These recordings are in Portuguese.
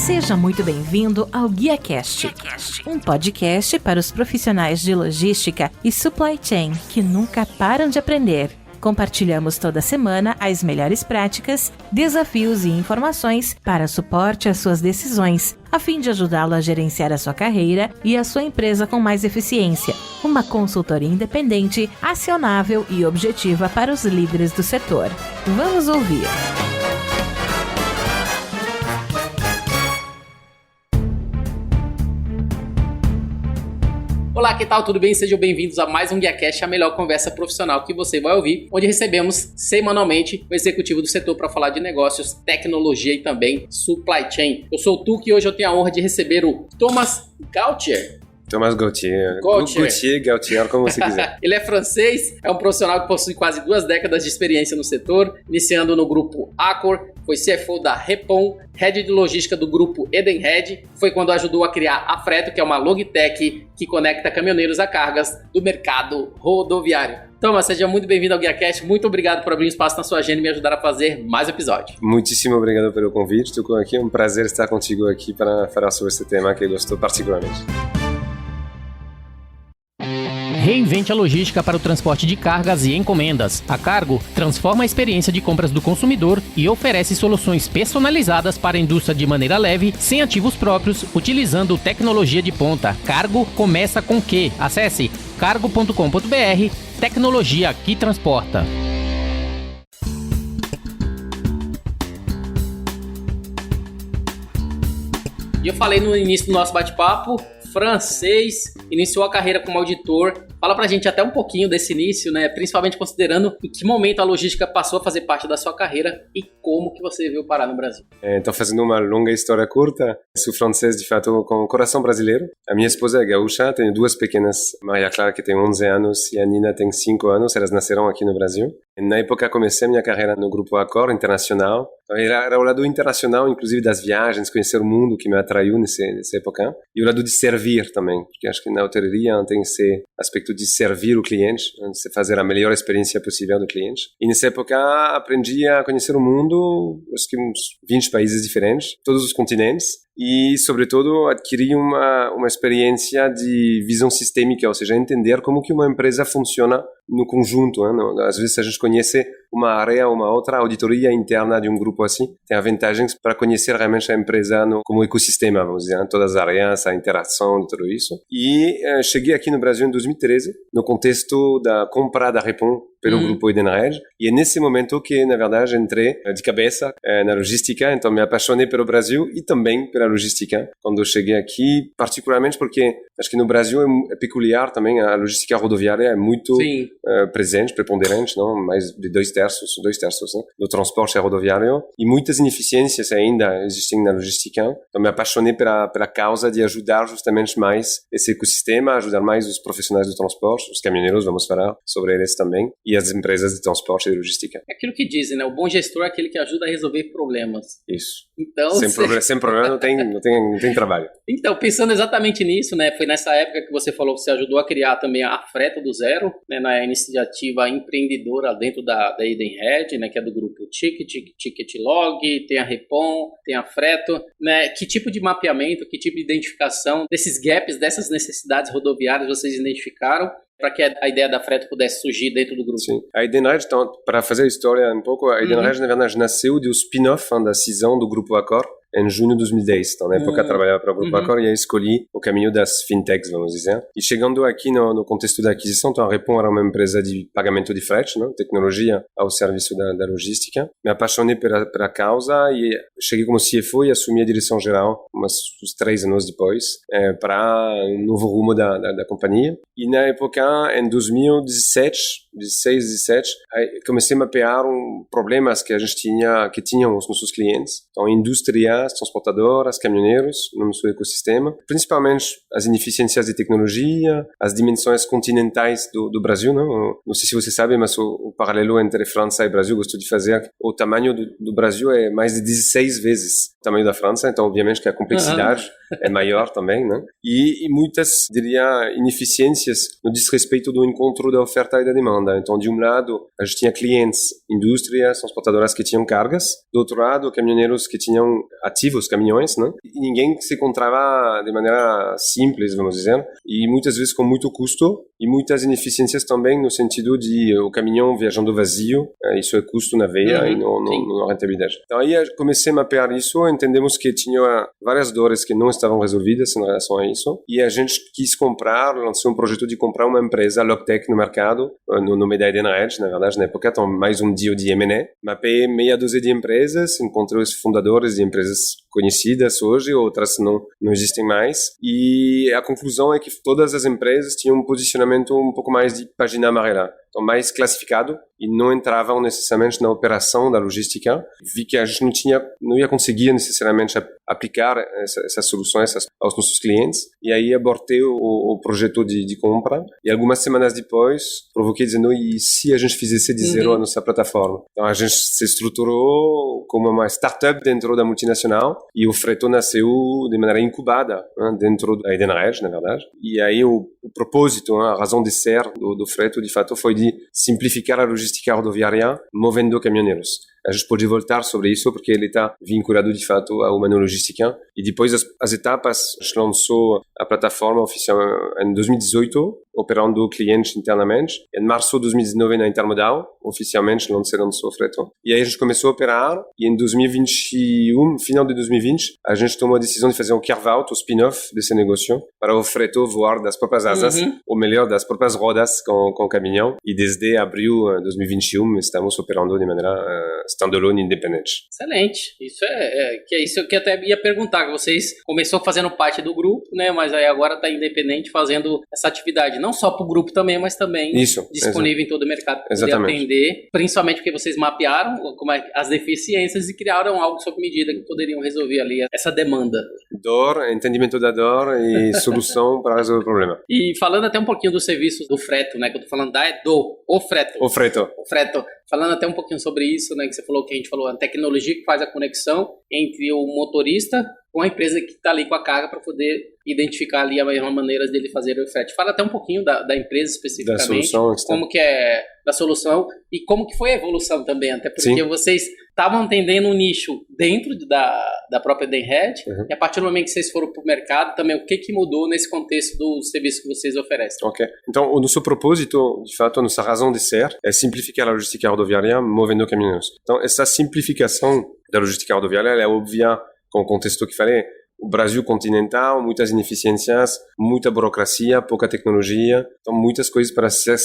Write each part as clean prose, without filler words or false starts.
Seja muito bem-vindo ao GuiaCast, um podcast para os profissionais de logística e supply chain que nunca param de aprender. Compartilhamos toda semana as melhores práticas, desafios e informações para suporte às suas decisões, a fim de ajudá-lo a gerenciar a sua carreira e a sua empresa com mais eficiência. Uma consultoria independente, acionável e objetiva para os líderes do setor. Vamos ouvir! Olá, que tal? Tudo bem? Sejam bem-vindos a mais um GuiaCast, a melhor conversa profissional que você vai ouvir, onde recebemos semanalmente o executivo do setor para falar de negócios, tecnologia e também supply chain. Eu sou o Tuque e hoje eu tenho a honra de receber o Thomas Gauthier. Thomas Gauthier, Gauthier, como você quiser. Ele é francês, é um profissional que possui quase 2 décadas de experiência no setor, iniciando no grupo Accor, foi CFO da Repom, Head de Logística do grupo Edenred, foi quando ajudou a criar a Freto, que é uma logtech que conecta caminhoneiros a cargas do mercado rodoviário. Thomas, seja muito bem-vindo ao GuiaCast, muito obrigado por abrir um espaço na sua agenda e me ajudar a fazer mais episódio. Muitíssimo obrigado pelo convite, Tuco, aqui é um prazer estar contigo aqui para falar sobre esse tema que eu gosto particularmente. Reinvente a logística para o transporte de cargas e encomendas. A Cargo transforma a experiência de compras do consumidor e oferece soluções personalizadas para a indústria de maneira leve, sem ativos próprios, utilizando tecnologia de ponta. Cargo começa com Q. Acesse cargo.com.br, tecnologia que transporta. E eu falei no início do nosso bate-papo, francês, iniciou a carreira como auditor. Fala pra gente até um pouquinho desse início, né? Principalmente considerando em que momento a logística passou a fazer parte da sua carreira e como que você veio parar no Brasil. Então, fazendo uma longa história curta, sou francês de fato com coração brasileiro. A minha esposa é gaúcha, tenho 2 pequenas, Maria Clara que tem 11 anos e a Nina tem 5 anos, elas nasceram aqui no Brasil. E na época comecei minha carreira no grupo Accor internacional. Então, era o lado internacional, inclusive das viagens, conhecer o mundo que me atraiu nessa época. E o lado de servir também, porque acho que na hotelaria tem esse aspecto de servir o cliente, de fazer a melhor experiência possível do cliente. E nessa época aprendi a conhecer o mundo, acho que uns 20 países diferentes, todos os continentes. E, sobretudo, adquirir uma experiência de visão sistêmica, ou seja, entender como que uma empresa funciona no conjunto. Às vezes a gente conhece uma área ou uma outra auditoria interna de um grupo assim, tem vantagens para conhecer realmente a empresa como ecossistema, vamos dizer, todas as áreas, a interação de tudo isso. E cheguei aqui no Brasil em 2013, no contexto da compra da Repom pelo grupo Edenred, e é nesse momento que, na verdade, entrei de cabeça na logística, então me apaixonei pelo Brasil e também pela logística, quando eu cheguei aqui, particularmente porque acho que no Brasil é peculiar também, a logística rodoviária é muito presente, preponderante, não? Mais de 2 terços né? Do transporte rodoviário, e muitas ineficiências ainda existem na logística, então me apaixonei pela causa de ajudar justamente mais esse ecossistema, ajudar mais os profissionais do transporte, os caminhoneiros, vamos falar sobre eles também, e as empresas de transporte e logística. É aquilo que dizem, né? O bom gestor é aquele que ajuda a resolver problemas. Isso. Então, sem problema não tem trabalho. Então, pensando exatamente nisso, né? Foi nessa época que você falou que você ajudou a criar também a Freto do zero, né? Na iniciativa empreendedora dentro da Edenred, né? Que é do grupo Ticketlog, tem a Repom, tem a Freto, né? Que tipo de mapeamento, que tipo de identificação desses gaps, dessas necessidades rodoviárias vocês identificaram para que a ideia da Freto pudesse surgir dentro do grupo? Sim. A Edenred, então, para fazer a história um pouco, a Edenred, na verdade, nasceu do spin-off da cisão do grupo Accor em junho de 2010. Então, na época, eu trabalhava para o grupo Accor e aí escolhi o caminho das fintechs, vamos dizer. E chegando aqui no contexto da aquisição, então, a Repom era uma empresa de pagamento de frete, não? Tecnologia ao serviço da logística. Me apaixonei pela causa e cheguei como CFO e assumi a direção geral uns 3 anos depois para um novo rumo da companhia. E na época, em 2017, 17, comecei a mapear problemas que a gente tinham os nossos clientes. Então, indústrias, transportadoras, caminhoneiros no nosso ecossistema. Principalmente as ineficiências de tecnologia, as dimensões continentais do Brasil. Não sei se você sabe, mas o paralelo entre França e Brasil, gosto de fazer. O tamanho do Brasil é mais de 16 vezes o tamanho da França. Então, obviamente, que a complexidade é maior também, né? E muitas, diria, ineficiências no diz respeito do encontro da oferta e da demanda. Então, de um lado, a gente tinha clientes, indústrias, transportadoras que tinham cargas, do outro lado, caminhoneiros que tinham ativos caminhões, né? E ninguém se encontrava de maneira simples, vamos dizer, e muitas vezes com muito custo e muitas ineficiências também no sentido de o caminhão viajando vazio, isso é custo na veia e não rentabilidade. Então aí comecei a mapear isso, entendemos que tinha várias dores que não estavam resolvidas em relação a isso, e a gente quis lançou um projeto de comprar uma empresa Logtech no mercado, no nome da Edenred, na verdade, na época, então mais um deal de M&A. Mapeei meia dúzia de empresas, encontrei os fundadores de empresas conhecidas hoje, outras não existem mais, e a conclusão é que todas as empresas tinham um posicionamento um pouco mais de página amarela, então mais classificado, e não entravam necessariamente na operação da logística. Vi que a gente não ia conseguir necessariamente aplicar essas soluções aos nossos clientes, e aí abortei o projeto de compra, e algumas semanas depois provoquei dizendo, e se a gente fizesse de zero a nossa plataforma? Então a gente se estruturou como uma startup dentro da multinacional, e o Freighto nasceu de maneira incubada, né, dentro da Edenred, na verdade. E aí o propósito, a razão de ser do Freighto, de fato, foi de simplificar a logística rodoviária movendo caminhoneiros. A gente pode voltar sobre isso porque ele está vinculado de fato à humanologística. E depois as etapas, a gente lançou a plataforma oficial em 2018, operando clientes internamente. Em março de 2019, na Intermodal, oficialmente lançou o Freighto. E aí a gente começou a operar, e em 2021, final de 2020, a gente tomou a decisão de fazer um carve-out, o spin-off desse negócio, para o Freighto voar das próprias asas, ou melhor, das próprias rodas com o caminhão. E desde abril de 2021, estamos operando de maneira standalone independente. Excelente. Isso é isso que eu até ia perguntar, que vocês começou fazendo parte do grupo, né, mas aí agora está independente fazendo essa atividade, não só para o grupo também, mas também disponível em todo o mercado para poder atender, principalmente porque vocês mapearam as deficiências e criaram algo sob medida que poderiam resolver ali essa demanda. Dor, entendimento da dor e solução para resolver o problema. E falando até um pouquinho dos serviços do Freighto, né, que eu tô falando o Freighto. O Freighto. Falando até um pouquinho sobre isso, né, que você falou, que a gente falou, a tecnologia que faz a conexão entre o motorista com a empresa que está ali com a carga para poder identificar ali as melhor maneiras dele fazer o frete. Fala até um pouquinho da empresa especificamente, da solução, como que é da solução e como que foi a evolução também, até porque vocês estavam atendendo um nicho dentro da própria Edenred, e a partir do momento que vocês foram para o mercado, também o que mudou nesse contexto do serviço que vocês oferecem? Ok. Então, o nosso propósito, de fato, a nossa razão de ser é simplificar a logística rodoviária movendo caminhões. Então, essa simplificação da logística rodoviária é óbvia com o contexto que falei. O Brasil continental, muitas ineficiências, muita burocracia, pouca tecnologia, então muitas coisas para ser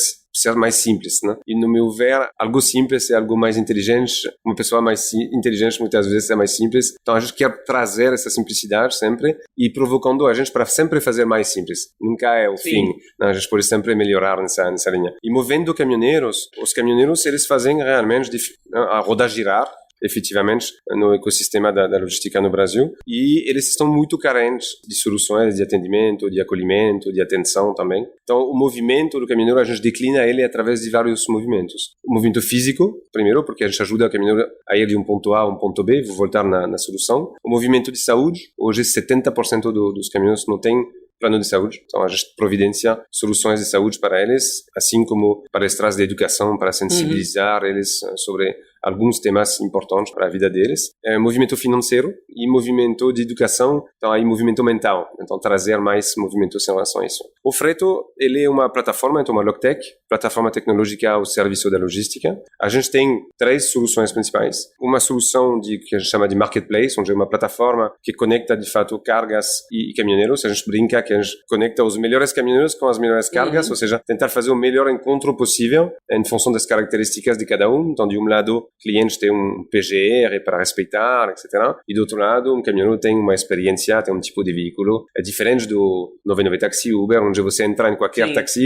mais simples, né? E no meu ver, algo simples é algo mais inteligente. Uma pessoa mais inteligente muitas vezes é mais simples. Então a gente quer trazer essa simplicidade sempre e provocando a gente para sempre fazer mais simples. Nunca é o fim, né? A gente pode sempre melhorar nessa linha. E movendo caminhoneiros, os caminhoneiros eles fazem realmente a roda girar, efetivamente, no ecossistema da logística no Brasil, e eles estão muito carentes de soluções de atendimento, de acolhimento, de atenção também. Então, o movimento do caminhoneiro, a gente declina ele através de vários movimentos. O movimento físico, primeiro, porque a gente ajuda o caminhoneiro a ir de um ponto A a um ponto B, vou voltar na solução. O movimento de saúde, hoje 70% dos caminhoneiros não têm plano de saúde, então a gente providencia soluções de saúde para eles, assim como palestras de educação para sensibilizar eles sobre alguns temas importantes para a vida deles. Movimento financeiro e movimento de educação, então aí movimento mental, então trazer mais movimentos em relação a isso. O Freighto, ele é uma plataforma, então uma Logtech, plataforma tecnológica ao serviço da logística. A gente tem 3 soluções principais. Uma solução que a gente chama de marketplace, onde é uma plataforma que conecta de fato cargas e caminhoneiros. A gente brinca que a gente conecta os melhores caminhoneiros com as melhores cargas, ou seja, tentar fazer o melhor encontro possível em função das características de cada um. Então, de um lado, clientes têm um PGR para respeitar, etc. E do outro lado, um caminhoneiro tem uma experiência, tem um tipo de veículo. É diferente do 99 Taxi, Uber, onde você entra em qualquer taxi,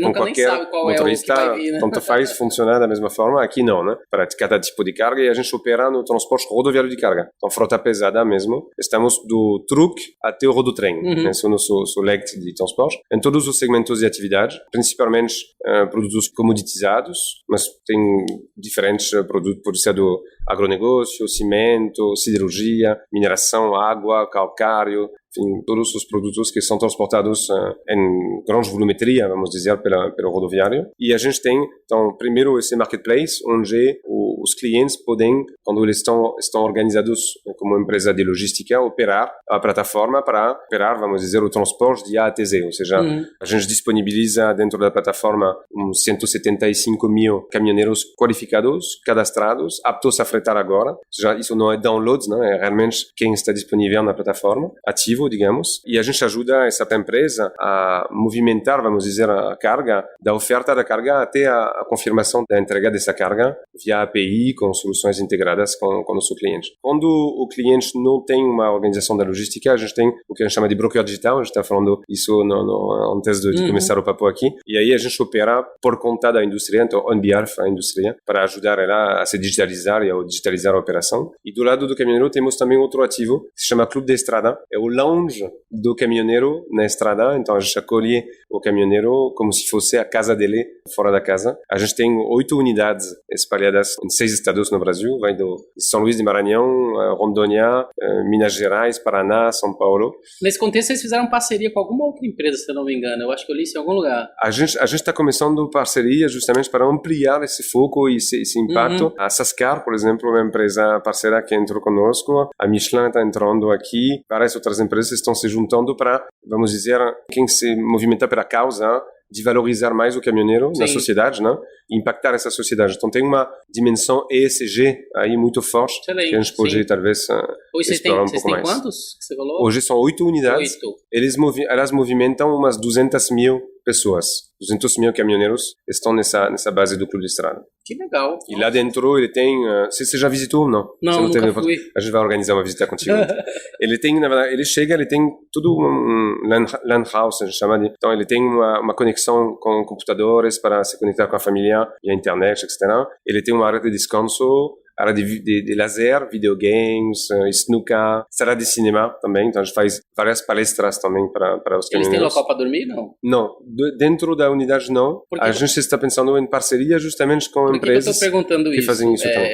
com qualquer motorista, né? Tanto faz funcionar da mesma forma. Aqui não, né? Para cada tipo de carga, e a gente opera no transporte rodoviário de carga. Então, frota pesada mesmo. Estamos do truck até o rodotrem. Esse é o nosso leque de transporte. Em todos os segmentos de atividade, principalmente produtos comoditizados, mas tem diferentes produtos, pode ser do agronegócio, cimento, siderurgia, mineração, água, calcário, enfim, todos os produtos que são transportados em grande volumetria, vamos dizer, pelo rodoviário. E a gente tem, então, primeiro esse marketplace, onde os clientes podem, quando eles estão organizados como empresa de logística, operar a plataforma para operar, vamos dizer, o transporte de A a Z. Ou seja, a gente disponibiliza dentro da plataforma uns 175 mil caminhoneiros qualificados, cadastrados, aptos a fretar agora. Ou seja, isso não é download, não é realmente quem está disponível na plataforma, ativo, digamos. E a gente ajuda essa empresa a movimentar, vamos dizer, a carga, da oferta da carga até a confirmação da entrega dessa carga via API, com soluções integradas com o nosso cliente. Quando o cliente não tem uma organização da logística, a gente tem o que a gente chama de broker digital, a gente está falando isso antes de começar o papo aqui, e aí a gente opera por conta da indústria, então on behalf da indústria, para ajudar ela a se digitalizar e a digitalizar a operação. E do lado do caminhoneiro temos também outro ativo, que se chama Clube de Estrada, é o lounge do caminhoneiro na estrada, então a gente acolhe o caminhoneiro como se fosse a casa dele, fora da casa. A gente tem 8 unidades espalhadas em 6 estados no Brasil, vai do São Luís de Maranhão, Rondônia, Minas Gerais, Paraná, São Paulo. Nesse contexto, vocês fizeram parceria com alguma outra empresa, se eu não me engano. Eu acho que eu li isso em algum lugar. A gente está começando parceria justamente para ampliar esse foco e esse impacto. A Sascar, por exemplo, é uma empresa parceira que entrou conosco. A Michelin está entrando aqui. Várias outras empresas estão se juntando para, vamos dizer, quem se movimenta pela causa de valorizar mais o caminhoneiro na sociedade, né? Impactar essa sociedade. Então tem uma dimensão ESG aí muito forte. Excelente, que a gente pode talvez explorar um pouco mais. Vocês têm quantos que você falou? Hoje são 8 unidades. 8. Elas movimentam umas 200 mil pessoas. 200 mil caminhoneiros estão nessa base do Clube de Estrada. Que legal. E lá dentro ele tem... Você já visitou ou não? Não, nunca fui. A gente vai organizar uma visita contigo. Ele tem, na verdade, ele tem tudo um land house, a gente chama de... Então ele tem uma conexão com computadores para se conectar com a família e a internet, etc. Ele tem uma área de descanso, área de lazer, videogames, snooker, sala de cinema também. Então a gente faz várias palestras também para os caminhoneiros. Eles têm local para dormir, não? Não. Dentro da unidade, não. A gente está pensando em parceria justamente com empresas que fazem isso também.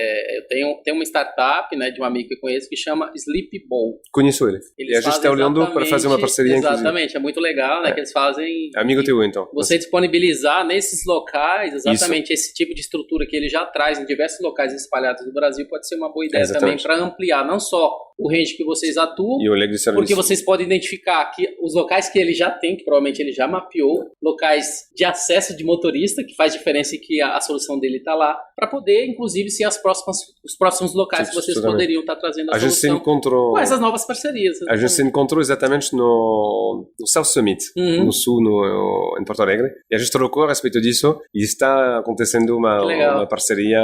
Eu tenho uma startup, né, de um amigo que eu conheço que chama Sleep Bowl. Conheço ele. E a gente está olhando para fazer uma parceria. Exatamente, é muito legal, né, que eles fazem... Amigo teu, então. Você disponibilizar nesses locais exatamente esse tipo de estrutura que ele já traz em diversos locais espalhados no Brasil pode ser uma boa ideia também para ampliar não só o range que vocês atuam, e o leque de serviço. Porque vocês podem identificar que os locais que ele já tem, que provavelmente ele já mapeou, locais de acesso de motorista, que faz diferença e que a solução dele está lá, para poder, inclusive, ser os próximos locais que vocês poderiam estar trazendo a solução gente se encontrou, com essas novas parcerias. A gente se encontrou exatamente no South Summit, no sul, em Porto Alegre, e a gente trocou a respeito disso, e está acontecendo uma parceria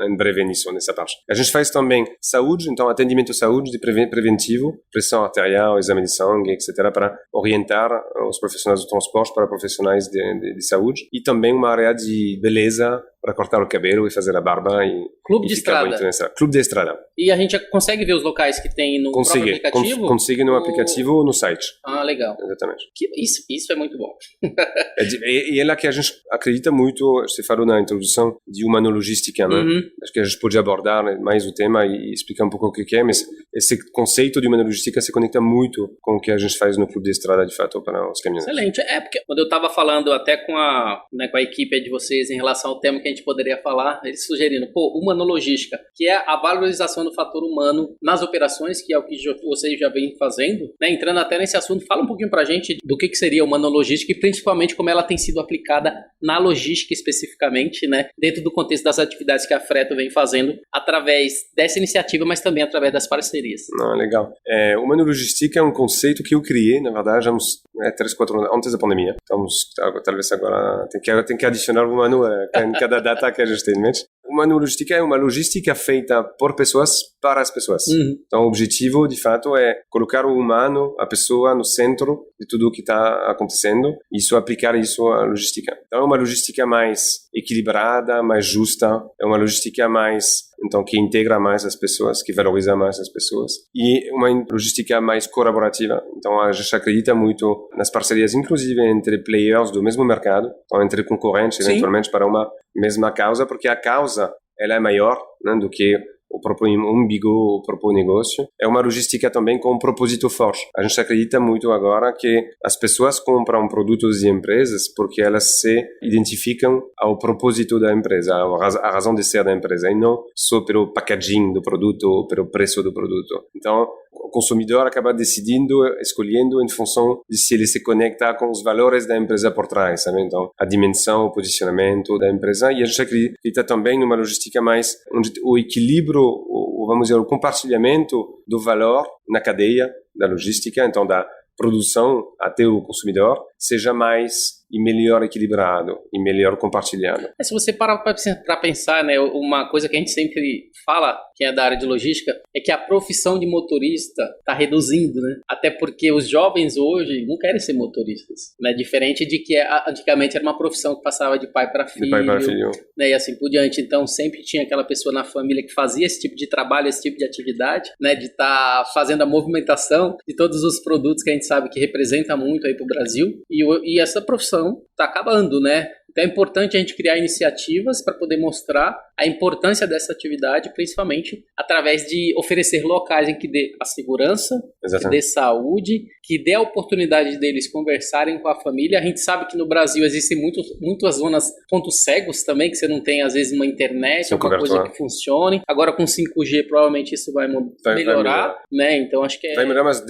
em breve nisso, nessa parte. A gente faz também saúde, então atendimento à saúde, de preventivo, pressão arterial, exame de sangue, etc., para orientar os profissionais do transporte para profissionais de saúde, e também uma área de beleza para cortar o cabelo e fazer a barba e Clube de Estrada. Clube de Estrada. E a gente consegue ver os locais que tem no próprio aplicativo? Consegue no aplicativo ou no site. Ah, legal. Exatamente. Isso é muito bom. E é lá que a gente acredita muito, você falou na introdução, de humanologística, né? Acho que a gente pode abordar mais o tema e explicar um pouco o que é, mas esse conceito de humanologística se conecta muito com o que a gente faz no Clube de Estrada, de fato, para os caminhoneiros. Excelente. Porque quando eu estava falando até com a equipe de vocês em relação ao tema que a gente poderia falar, eles sugerindo, humanologística, que é a valorização do fator humano nas operações, que é o que vocês já vêm fazendo, né? Entrando até nesse assunto, fala um pouquinho pra gente do que seria humanologística e principalmente como ela tem sido aplicada na logística especificamente, né? Dentro do contexto das atividades que a Freto vem fazendo através dessa iniciativa, mas também através das parcerias. Legal. Humanologística é um conceito que eu criei, na verdade, há uns 3, 4 anos antes da pandemia. Então, talvez agora tem que adicionar o humano em cada data que a gente tem em mente. Humanologística é uma logística feita por pessoas para as pessoas. Então, o objetivo, de fato, é colocar o humano, a pessoa, no centro de tudo o que está acontecendo e aplicar isso à logística. Então, é uma logística mais equilibrada, mais justa, é uma logística então, que integra mais as pessoas, que valoriza mais as pessoas, e uma logística mais colaborativa. Então, a gente acredita muito nas parcerias, inclusive entre players do mesmo mercado, então, entre concorrentes, eventualmente, para uma mesma causa, porque a causa ela é maior, né, do que o próprio umbigo, o próprio negócio. É uma logística também com um propósito forte. A gente acredita muito agora que as pessoas compram produtos de empresas porque elas se identificam ao propósito da empresa, à razão de ser da empresa, e não só pelo packaging do produto ou pelo preço do produto. Então, o consumidor acaba decidindo, escolhendo em função de se ele se conecta com os valores da empresa por trás, sabe? Então, a dimensão, o posicionamento da empresa, e a gente acredita também numa logística mais onde o equilíbrio, vamos dizer, o compartilhamento do valor na cadeia da logística, então da produção até o consumidor, seja mais e melhor equilibrado e melhor compartilhado. Se você parar para pensar, né, uma coisa que a gente sempre fala, quem é da área de logística, é que a profissão de motorista está reduzindo, né? Até porque os jovens hoje não querem ser motoristas, né? Diferente de que antigamente era uma profissão que passava de pai para filho, né? E assim por diante. Então sempre tinha aquela pessoa na família que fazia esse tipo de trabalho, esse tipo de atividade, né? De estar fazendo a movimentação de todos os produtos que a gente sabe que representa muito aí para o Brasil. E essa profissão está acabando, né? Então é importante a gente criar iniciativas para poder mostrar a importância dessa atividade, principalmente através de oferecer locais em que dê a segurança, que dê saúde, que dê a oportunidade deles conversarem com a família. A gente sabe que no Brasil existem muitas zonas, pontos cegos também, que você não tem às vezes uma internet, alguma coisa que funcione. Agora com 5G provavelmente isso vai melhorar, né? Então acho que vai melhorar, mas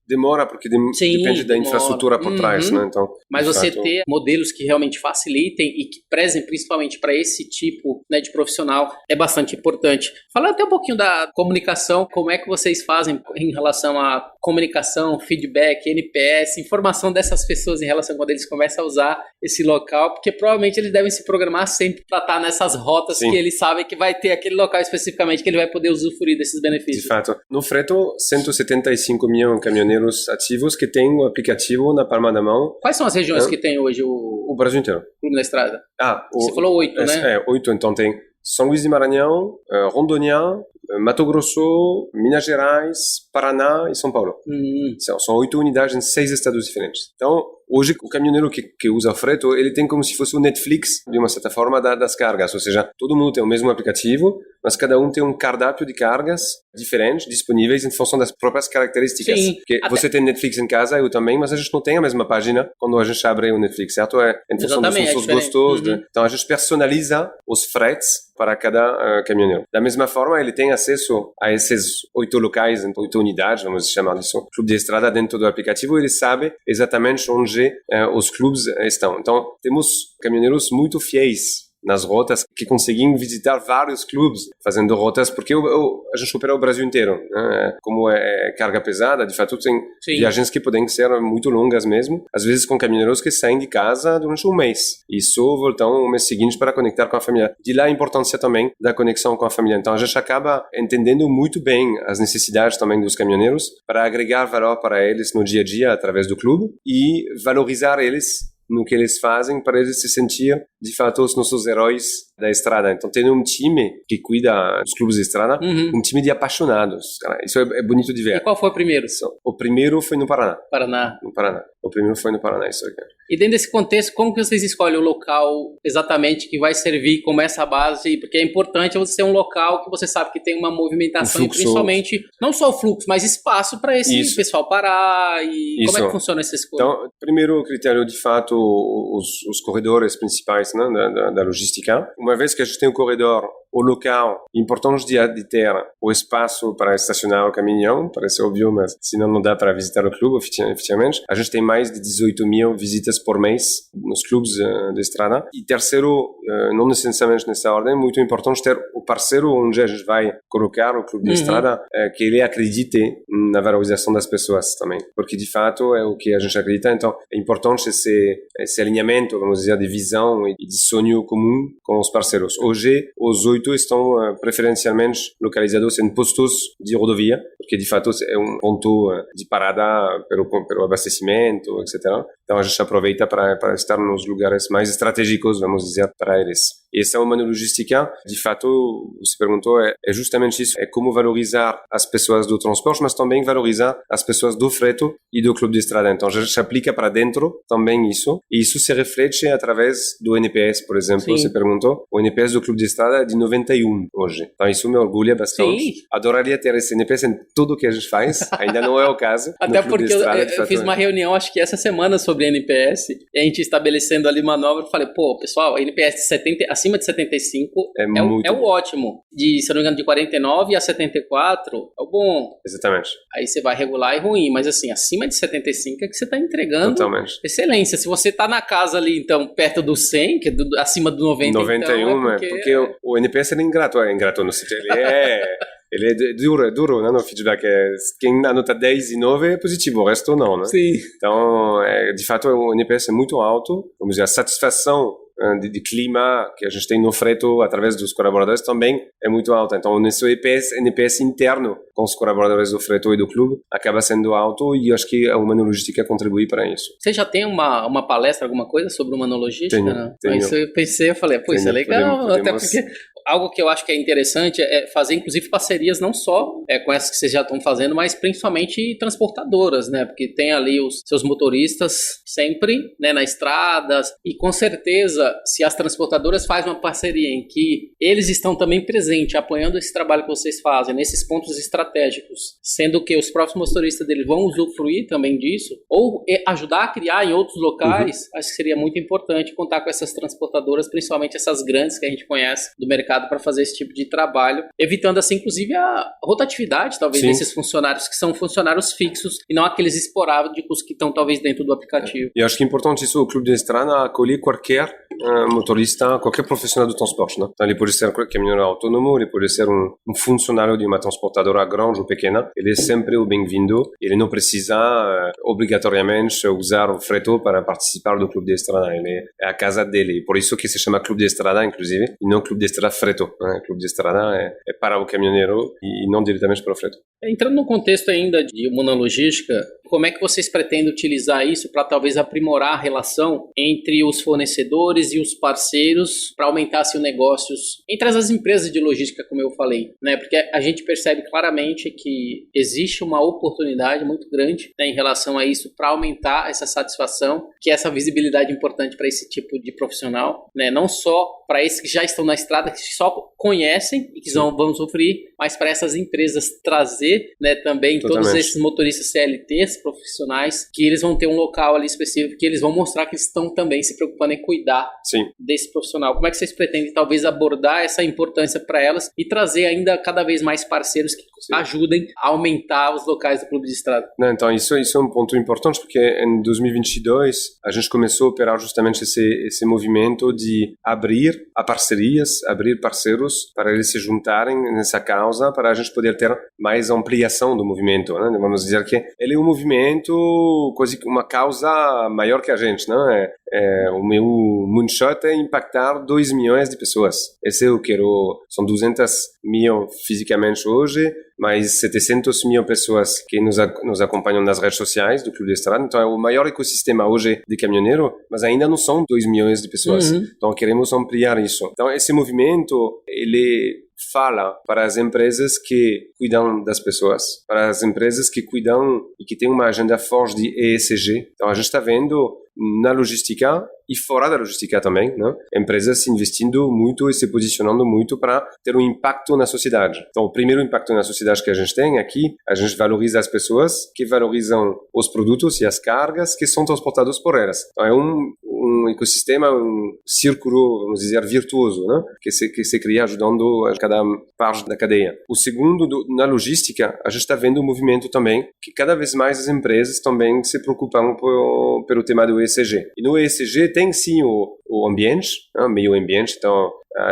demora, porque depende da infraestrutura por trás, né? Então, mas você ter modelos que realmente facilitem e que prezem principalmente para esse tipo, né, de profissional é bastante importante. Falando até um pouquinho da comunicação, como é que vocês fazem em relação à comunicação, feedback, NPS, informação dessas pessoas em relação a quando eles começam a usar esse local, porque provavelmente eles devem se programar sempre para estar nessas rotas que eles sabem que vai ter aquele local especificamente que ele vai poder usufruir desses benefícios. De fato, no Freto, 175 mil caminhoneiros ativos que têm o aplicativo na palma da mão. Quais são as regiões que tem hoje o Brasil inteiro? Clube da Estrada? Você falou 8, né? 8, então tem São Luís de Maranhão, Rondônia, Mato Grosso, Minas Gerais, Paraná e São Paulo. São 8 unidades em 6 estados diferentes. Então, hoje, o caminhoneiro que usa o Freto, ele tem como se fosse o Netflix, de uma certa forma, das cargas. Ou seja, todo mundo tem o mesmo aplicativo, mas cada um tem um cardápio de cargas diferentes, disponíveis em função das próprias características. Sim, porque você tem Netflix em casa, eu também, mas a gente não tem a mesma página quando a gente abre o Netflix, certo? É em função dos nossos gostos. Então, a gente personaliza os fretes para cada caminhoneiro. Da mesma forma, ele tem acesso a esses 8 locais, 8 unidades, vamos chamar disso, clube de estrada dentro do aplicativo, ele sabe exatamente onde os clubes estão. Então, temos caminhoneiros muito fiéis nas rotas, que conseguem visitar vários clubes fazendo rotas, porque a gente opera o Brasil inteiro, né? Como é carga pesada, de fato tem viagens que podem ser muito longas mesmo, às vezes com caminhoneiros que saem de casa durante um mês e só voltam no mês seguinte para conectar com a família. De lá a importância também da conexão com a família. Então a gente acaba entendendo muito bem as necessidades também dos caminhoneiros para agregar valor para eles no dia a dia através do clube e valorizar eles no que eles fazem para eles se sentir, de fato, os nossos heróis da estrada. Então, tem um time que cuida dos clubes de estrada, um time de apaixonados. Cara, isso é bonito de ver. E qual foi o primeiro? O primeiro foi no Paraná. No Paraná. O primeiro foi no Paraná, isso aqui. E dentro desse contexto, como que vocês escolhem o local exatamente que vai servir como essa base? Porque é importante você ter um local que você sabe que tem uma movimentação, e principalmente, não só o fluxo, mas espaço para esse pessoal parar. E como é que funciona essa escolha? Então, primeiro critério, de fato, os corredores principais, né, da logística. Uma vez que a gente tem o corredor, o local, importante de ter o espaço para estacionar o caminhão, parece óbvio, mas senão não dá para visitar o clube, efetivamente. A gente tem mais de 18 mil visitas por mês nos clubes de estrada. E terceiro, não necessariamente nessa ordem, muito importante ter o parceiro onde a gente vai colocar o clube de estrada, que ele acredite na valorização das pessoas também. Porque, de fato, é o que a gente acredita. Então, é importante esse alinhamento, vamos dizer, de visão e de sonho comum com os parceiros. Hoje, os 8 estão preferencialmente localizados em postos de rodovia, porque de fato é um ponto de parada pelo abastecimento, etc. Então a gente aproveita para estar nos lugares mais estratégicos, vamos dizer, para eles. E essa é uma logística, de fato, você perguntou, é justamente isso, é como valorizar as pessoas do transporte, mas também valorizar as pessoas do freto e do clube de estrada. Então a gente aplica para dentro também isso, e isso se reflete através do NPS, por exemplo, você perguntou. O NPS do clube de estrada é de 91 hoje. Então isso me orgulha bastante. Sim. Adoraria ter esse NPS em tudo que a gente faz, ainda não é o caso. Até porque eu fiz uma reunião, acho que essa semana, sobre NPS, e a gente estabelecendo ali manobra, eu falei, pô, pessoal, NPS de 70, acima de 75 é o ótimo. Se eu não me engano, de 49 a 74 é o bom. Exatamente. Aí você vai regular e ruim, mas assim, acima de 75 é que você está entregando excelência. Se você está na casa ali, então, perto do 100, que é acima do 90, 91, então porque o NPS é ingrato no sítio. Ele é duro, né, no feedback. Quem anota 10 e 9 é positivo, o resto não, né? Sim. Então, de fato, o NPS é muito alto. Vamos dizer, a satisfação de clima que a gente tem no Freto através dos colaboradores também é muito alta. Então, nesse NPS interno com os colaboradores do Freto e do clube acaba sendo alto e acho que a Humano Logística contribui para isso. Você já tem uma palestra, alguma coisa sobre Humano Logística? Tenho. Isso eu pensei, eu falei, pô, isso é legal, até porque algo que eu acho que é interessante é fazer, inclusive, parcerias não só com essas que vocês já estão fazendo, mas principalmente transportadoras, né? Porque tem ali os seus motoristas sempre, né, na estrada, e com certeza, se as transportadoras fazem uma parceria em que eles estão também presentes, apoiando esse trabalho que vocês fazem, nesses pontos estratégicos, sendo que os próprios motoristas deles vão usufruir também disso, ou ajudar a criar em outros locais, acho que seria muito importante contar com essas transportadoras, principalmente essas grandes que a gente conhece do mercado, para fazer esse tipo de trabalho, evitando assim, inclusive, a rotatividade, talvez, desses funcionários que são funcionários fixos e não aqueles esporádicos que estão, talvez, dentro do aplicativo. E acho que é importante isso, o Clube de Estrada acolher qualquer motorista, qualquer profissional do transporte, né? Então, ele pode ser caminhoneiro autônomo, ele pode ser um funcionário de uma transportadora grande ou pequena, ele é sempre o bem-vindo, ele não precisa obrigatoriamente usar o Freto para participar do Clube de Estrada, ele é a casa dele, por isso que se chama Clube de Estrada, inclusive, e não Clube de Estrada Freto, né? Clube de Estrada é para o caminhoneiro e não diretamente para o Freto. Entrando no contexto ainda de Humano Logística, como é que vocês pretendem utilizar isso para talvez aprimorar a relação entre os fornecedores e os parceiros para aumentar assim, os negócios entre as empresas de logística, como eu falei, né? Porque a gente percebe claramente que existe uma oportunidade muito grande, né, em relação a isso para aumentar essa satisfação, que é essa visibilidade importante para esse tipo de profissional, né? Não só para esses que já estão na estrada, que só conhecem e que vão sofrer, mas para essas empresas trazer, né, também todos esses motoristas CLTs profissionais, que eles vão ter um local ali específico, que eles vão mostrar que estão também se preocupando em cuidar desse profissional. Como é que vocês pretendem talvez abordar essa importância para elas e trazer ainda cada vez mais parceiros que ajudem a aumentar os locais do Clube de Estrada? Não, então isso é um ponto importante, porque em 2022 a gente começou a operar justamente esse movimento de abrir a parcerias, abrir parceiros para eles se juntarem nessa causa, para a gente poder ter mais ampliação do movimento, né? Vamos dizer que ele é um movimento, quase uma causa maior que a gente, né? O meu moonshot é impactar 2 milhões de pessoas. Esse eu quero, são 200 mil fisicamente hoje, mais 700 mil pessoas que nos acompanham nas redes sociais do Clube de Estrada. Então é o maior ecossistema hoje de caminhoneiro, mas ainda não são 2 milhões de pessoas. Então queremos ampliar isso. Então esse movimento, ele fala para as empresas que cuidam das pessoas, para as empresas que cuidam e que têm uma agenda forte de ESG. Então a gente está vendo na logística e fora da logística também, né? Empresas investindo muito e se posicionando muito para ter um impacto na sociedade. Então o primeiro impacto na sociedade que a gente tem aqui, a gente valoriza as pessoas que valorizam os produtos e as cargas que são transportados por elas. Então é um ecossistema, um círculo, vamos dizer, virtuoso, né? que se cria ajudando a cada parte da cadeia. O segundo, na logística, a gente está vendo um movimento também que cada vez mais as empresas também se preocupam pelo tema do ESG. E no ESG tem sim o ambiente, né? Meio ambiente, então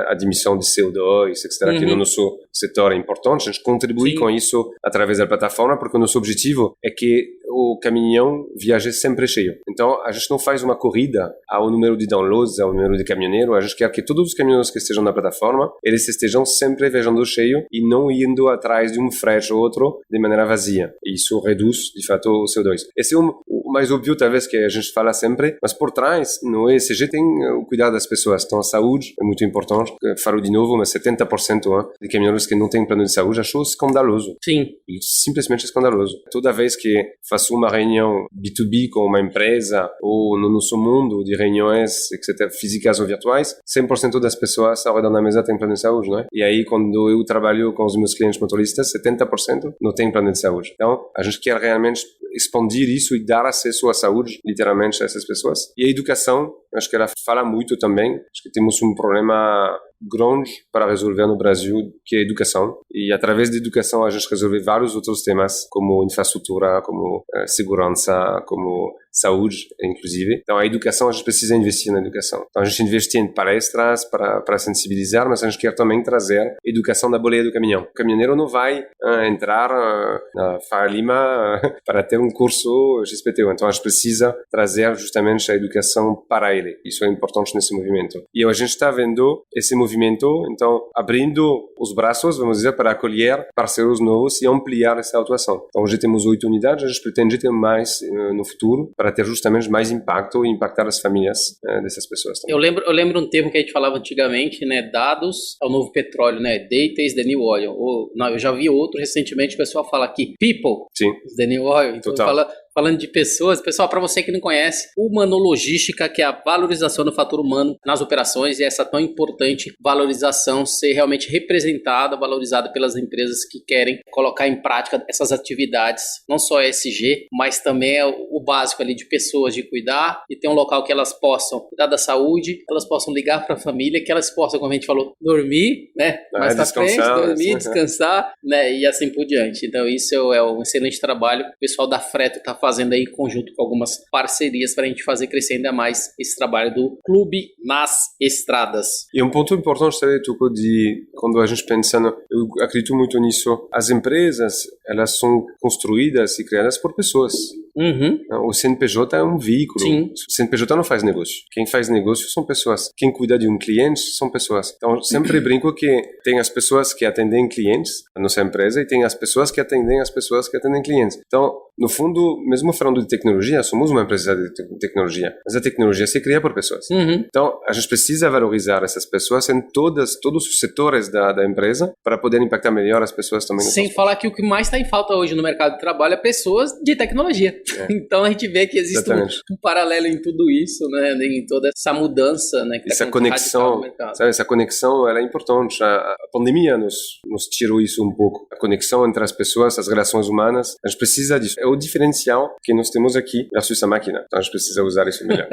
a dimissão de CO2, etc., que no nosso setor é importante. A gente contribui com isso através da plataforma, porque o nosso objetivo é que o caminhão viaje sempre cheio. Então, a gente não faz uma corrida ao número de downloads, ao número de caminhoneiro. A gente quer que todos os caminhoneiros que estejam na plataforma, eles estejam sempre viajando cheio e não indo atrás de um frete ou outro de maneira vazia. E isso reduz, de fato, o CO2. Esse é o o mais óbvio, talvez, que a gente fala sempre, mas por trás, no ESG tem o cuidado das pessoas. Então, a saúde é muito importante. Falo de novo, mas 70% de caminhoneiros que não têm plano de saúde achou escandaloso. Sim. Simplesmente escandaloso. Toda vez que faço uma reunião B2B com uma empresa ou no nosso mundo de reuniões, etc., físicas ou virtuais, 100% das pessoas ao redor da mesa têm plano de saúde, não é? E aí, quando eu trabalho com os meus clientes motoristas, 70% não têm plano de saúde. Então, a gente quer realmente expandir isso e dar acesso à saúde, literalmente, a essas pessoas. E a educação, acho que ela fala muito também. Acho que temos um problema grande para resolver no Brasil, que é a educação. E através da educação a gente resolve vários outros temas, como infraestrutura, como segurança, como saúde, inclusive. Então a educação, a gente precisa investir na educação. Então a gente investe em palestras para sensibilizar, mas a gente quer também trazer educação da boleia do caminhão. O caminhoneiro não vai entrar na Faria Lima para ter um curso XPTO. Então a gente precisa trazer justamente a educação para ele. Isso é importante nesse movimento. E a gente está vendo esse movimento, então, abrindo os braços, vamos dizer, para acolher parceiros novos e ampliar essa atuação. Então, hoje temos 8 unidades, a gente pretende ter mais no futuro, para ter justamente mais impacto e impactar as famílias dessas pessoas também. Eu lembro um termo que a gente falava antigamente, né? Dados é o novo petróleo, né? Data is the new oil. Eu já vi outro recentemente, o pessoal fala aqui, people is the new oil. Então, falando de pessoas, pessoal, para você que não conhece, humanologística, que é a valorização do fator humano nas operações, e essa tão importante valorização ser realmente representada, valorizada pelas empresas que querem colocar em prática essas atividades, não só ESG, mas também é o básico ali de pessoas, de cuidar, e ter um local que elas possam cuidar da saúde, elas possam ligar para a família, que elas possam, como a gente falou, dormir, né? Mais pra frente, dormir, descansar, né? E assim por diante. Então isso é um excelente trabalho. O pessoal da Freto está fazendo aí em conjunto com algumas parcerias para a gente fazer crescer ainda mais esse trabalho do Clube nas Estradas. E um ponto importante, sabe, Tuco, quando a gente pensa, eu acredito muito nisso, as empresas, elas são construídas e criadas por pessoas. Uhum. O CNPJ é um veículo. Sim. O CNPJ não faz negócio. Quem faz negócio são pessoas. Quem cuida de um cliente são pessoas. Então, sempre brinco que tem as pessoas que atendem clientes, a nossa empresa, e tem as pessoas que atendem as pessoas que atendem clientes. Então, no fundo, mesmo falando de tecnologia, somos uma empresa de tecnologia, mas a tecnologia se cria por pessoas. Uhum. Então, a gente precisa valorizar essas pessoas em todos os setores da empresa para poder impactar melhor as pessoas também. Sem falar que o que mais está em falta hoje no mercado de trabalho é pessoas de tecnologia. Então, a gente vê que existe um paralelo em tudo isso, né? Em toda essa mudança, né? Que essa conexão, sabe? Essa conexão, ela é importante. A pandemia nos tirou isso um pouco. A conexão entre as pessoas, as relações humanas, a gente precisa disso. É o diferencial que nós temos aqui versus a máquina. Então, a gente precisa usar isso melhor.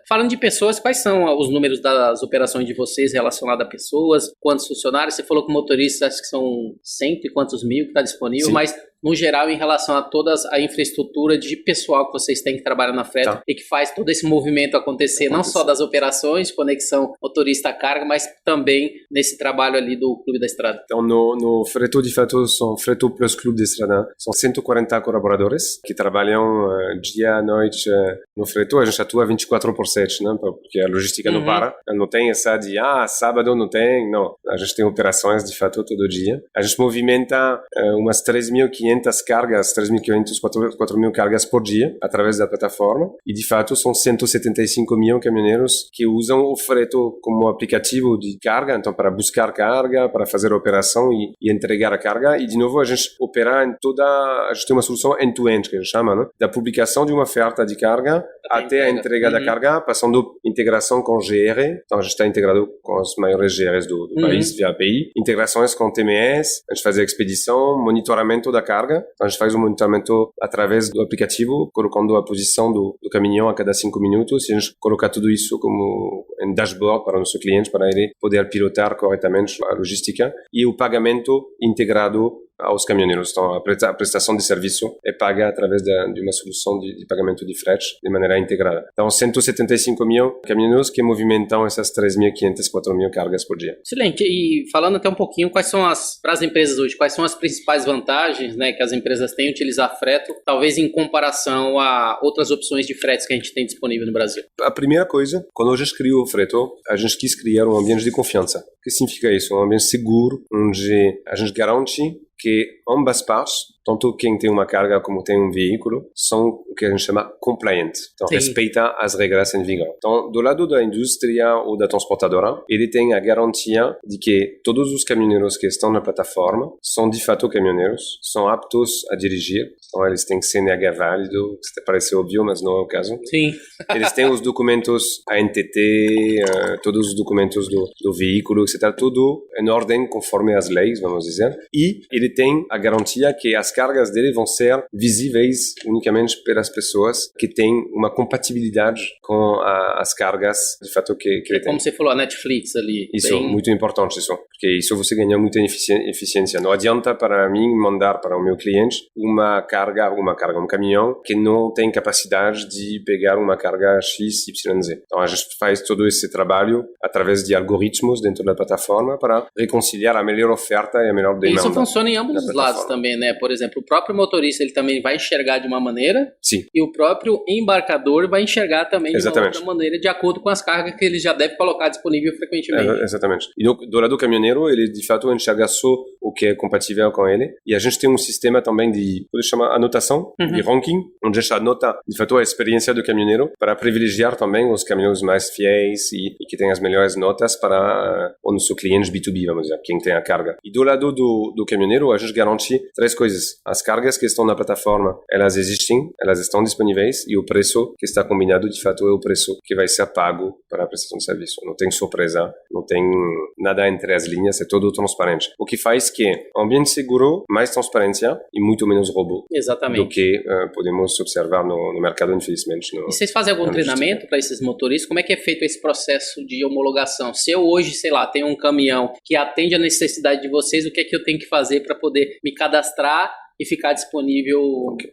Falando de pessoas, quais são os números das operações de vocês relacionadas a pessoas? Quantos funcionários? Você falou que motoristas, acho que são 100 e quantos mil que está disponível, sim, mas no geral, em relação a toda a infraestrutura de pessoal que vocês têm que trabalhar na Freto e que faz todo esse movimento acontecer, não só das operações, conexão motorista-carga, mas também nesse trabalho ali do Clube da Estrada. Então, no Freto, de fato, são Freto plus Clube da Estrada. São 140 colaboradores que trabalham dia e noite no Freto. A gente atua 24/7, né? Porque a logística não para. Não tem essa de, sábado não tem. Não, a gente tem operações, de fato, todo dia. A gente movimenta umas 3.500 cargas, 3.500, 4.000 cargas por dia, através da plataforma, e de fato são 175 mil caminhoneiros que usam o Freto como aplicativo de carga, então para buscar carga, para fazer a operação e entregar a carga, e de novo a gente opera a gente tem uma solução end-to-end, que a gente chama, né? Da publicação de uma oferta de carga até a entrega da carga, passando integração com GR, então a gente está integrado com os maiores GRs do país, via API, integrações com TMS, a gente faz a expedição, monitoramento da carga. Então, a gente faz um monitoramento através do aplicativo, colocando a posição do caminhão a cada 5 minutos, e a gente coloca tudo isso como um dashboard para o nosso cliente, para ele poder pilotar corretamente a logística, e o pagamento integrado aos caminhoneiros. Então, a prestação de serviço é paga através de uma solução de pagamento de frete de maneira integrada. Então, 175 mil caminhoneiros que movimentam essas 3.500, 4.000 cargas por dia. Excelente. E falando até um pouquinho, quais são para as empresas hoje, quais são as principais vantagens, né, que as empresas têm em utilizar Freto, talvez em comparação a outras opções de fretes que a gente tem disponível no Brasil? A primeira coisa, quando a gente criou o Freto, a gente quis criar um ambiente de confiança. O que significa isso? Um ambiente seguro, onde a gente garante que ambas partes, tanto quem tem uma carga como tem um veículo, são o que a gente chama compliant. Então, respeita as regras em vigor. Então, do lado da indústria ou da transportadora, ele tem a garantia de que todos os caminhoneiros que estão na plataforma são de fato caminhoneiros, são aptos a dirigir, então eles têm CNH válido, que parece óbvio, mas não é o caso. Sim. Eles têm os documentos ANTT, todos os documentos do veículo, etc. Tudo em ordem conforme as leis, vamos dizer. E ele tem a garantia que as cargas dele vão ser visíveis unicamente pelas pessoas que têm uma compatibilidade com as cargas, de fato, que ele tem. Como você falou, a Netflix ali. Isso, muito importante isso. Porque isso você ganha muita eficiência. Não adianta para mim mandar para o meu cliente um caminhão que não tem capacidade de pegar uma carga X, Y, Z. Então a gente faz todo esse trabalho através de algoritmos dentro da plataforma para reconciliar a melhor oferta e a melhor demanda. Isso funciona em ambos os lados também, né? Por exemplo, o próprio motorista ele também vai enxergar de uma maneira. Sim. E o próprio embarcador vai enxergar também de uma outra maneira, de acordo com as cargas que ele já deve colocar disponível frequentemente. Exatamente. E do lado do caminhoneiro, ele de fato enxerga só o que é compatível com ele. E a gente tem um sistema também de, pode chamar anotação, de ranking, onde a gente anota de fato a experiência do caminhoneiro para privilegiar também os caminhoneiros mais fiéis e que têm as melhores notas para o nosso cliente B2B, vamos dizer, quem tem a carga. E do lado do caminhoneiro, a gente garante 3 coisas. As cargas que estão na plataforma, elas existem, elas estão disponíveis e o preço que está combinado, de fato, é o preço que vai ser pago para a prestação de serviço. Não tem surpresa, não tem nada entre as linhas, é todo transparente. O que faz que ambiente seguro, mais transparência e muito menos roubo. Exatamente. Do que podemos observar no mercado, infelizmente. E vocês fazem algum treinamento para esses motoristas? Como é que é feito esse processo de homologação? Se eu hoje, sei lá, tenho um caminhão que atende a necessidade de vocês, o que é que eu tenho que fazer para poder me cadastrar e ficar disponível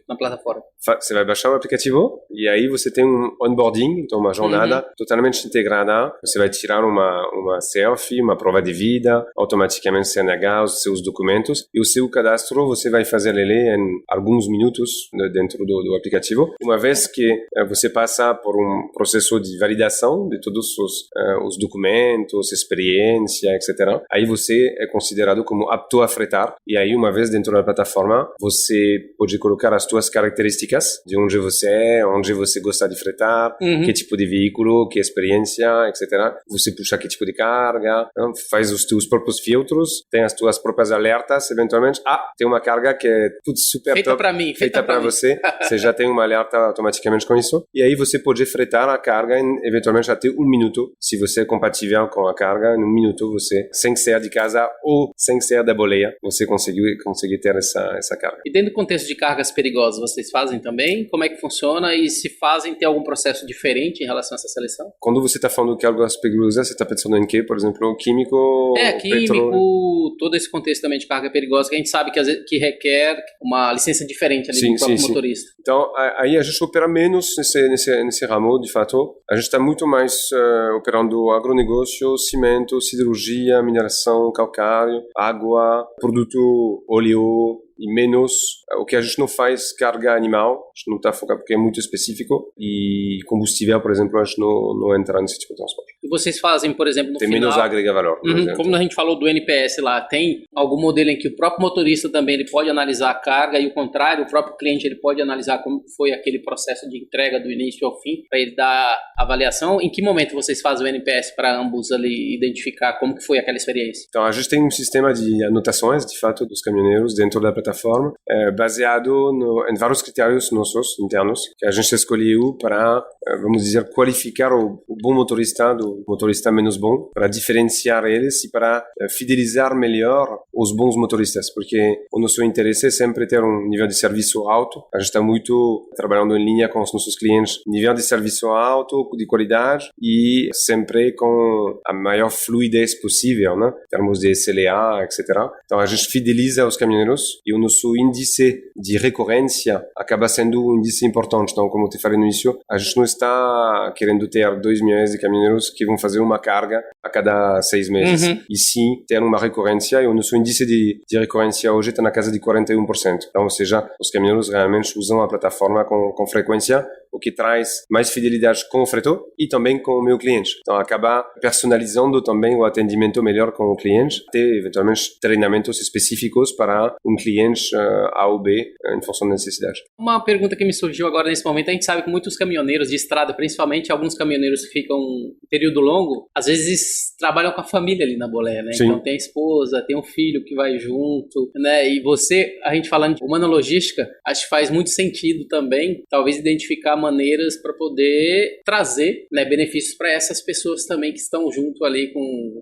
na plataforma? Você vai baixar o aplicativo e aí você tem um onboarding, então uma jornada totalmente integrada. Você vai tirar uma selfie, uma prova de vida, automaticamente CNH, os seus documentos e o seu cadastro você vai fazer ele em alguns minutos dentro do aplicativo. Uma vez que você passa por um processo de validação de todos os documentos, experiência, etc. Aí você é considerado como apto a fretar e aí uma vez dentro da plataforma você pode colocar as suas características de onde você gosta de fretar, que tipo de veículo, que experiência, etc. Você puxa que tipo de carga, faz os teus próprios filtros, tem as tuas próprias alertas, eventualmente. Tem uma carga que é tudo super feita top, para mim, feita para você. Você já tem uma alerta automaticamente com isso. E aí você pode fretar a carga em, eventualmente, até 1 minuto. Se você é compatível com a carga, em 1 minuto você, sem sair de casa ou sem sair da boleia, você consegue ter essa carga. E dentro do contexto de cargas perigosas, vocês fazem também? Como é que funciona? E se fazem, tem algum processo diferente em relação a essa seleção? Quando você está falando de cargas perigosas, você está pensando em quê? Por exemplo, químico? Químico, petróleo? todo esse contexto também de carga perigosa, que a gente sabe que, às vezes, que requer uma licença diferente ali do próprio motorista. Então, aí a gente opera menos nesse ramo, de fato. A gente está muito mais operando agronegócio, cimento, siderurgia, mineração, calcário, água, produto óleo, e menos o que a gente não faz carga animal, a gente não está focado porque é muito específico e combustível, por exemplo, a gente não entra nesse tipo de transporte. E vocês fazem, por exemplo, no tem final... menos agrega valor. Como a gente falou do NPS lá, tem algum modelo em que o próprio motorista também ele pode analisar a carga e o contrário, o próprio cliente ele pode analisar como foi aquele processo de entrega do início ao fim para ele dar avaliação? Em que momento vocês fazem o NPS para ambos ali identificar como que foi aquela experiência? Então, a gente tem um sistema de anotações, de fato, dos caminhoneiros dentro da plataforma, baseado em vários critérios nossos, internos, que a gente escolheu para, vamos dizer, qualificar o bom motorista do motorista menos bom, para diferenciar eles e para fidelizar melhor os bons motoristas, porque o nosso interesse é sempre ter um nível de serviço alto. A gente está muito trabalhando em linha com os nossos clientes, nível de serviço alto, de qualidade e sempre com a maior fluidez possível, né? Em termos de SLA, etc. Então a gente fideliza os caminhoneiros e o nosso índice de recorrência acaba sendo um índice importante. Então, como eu te falei no início, a gente não está querendo ter 2 milhões de caminhoneiros que vão fazer uma carga a cada 6 meses. E sim, ter uma recorrência, e o nosso índice de recorrência hoje está na casa de 41%. Então, ou seja, os caminhoneiros realmente usam a plataforma com frequência o que traz mais fidelidade com o fretor e também com o meu cliente. Então, acaba personalizando também o atendimento melhor com o cliente, ter eventualmente treinamentos específicos para um cliente A ou B em função da necessidade. Uma pergunta que me surgiu agora nesse momento, a gente sabe que muitos caminhoneiros de estrada, principalmente alguns caminhoneiros que ficam um período longo, às vezes trabalham com a família ali na boleia, né? Sim. Então tem a esposa, tem um filho que vai junto, né? E você, a gente falando de humana logística, acho que faz muito sentido também, talvez identificar maneiras para poder trazer, né, benefícios para essas pessoas também que estão junto ali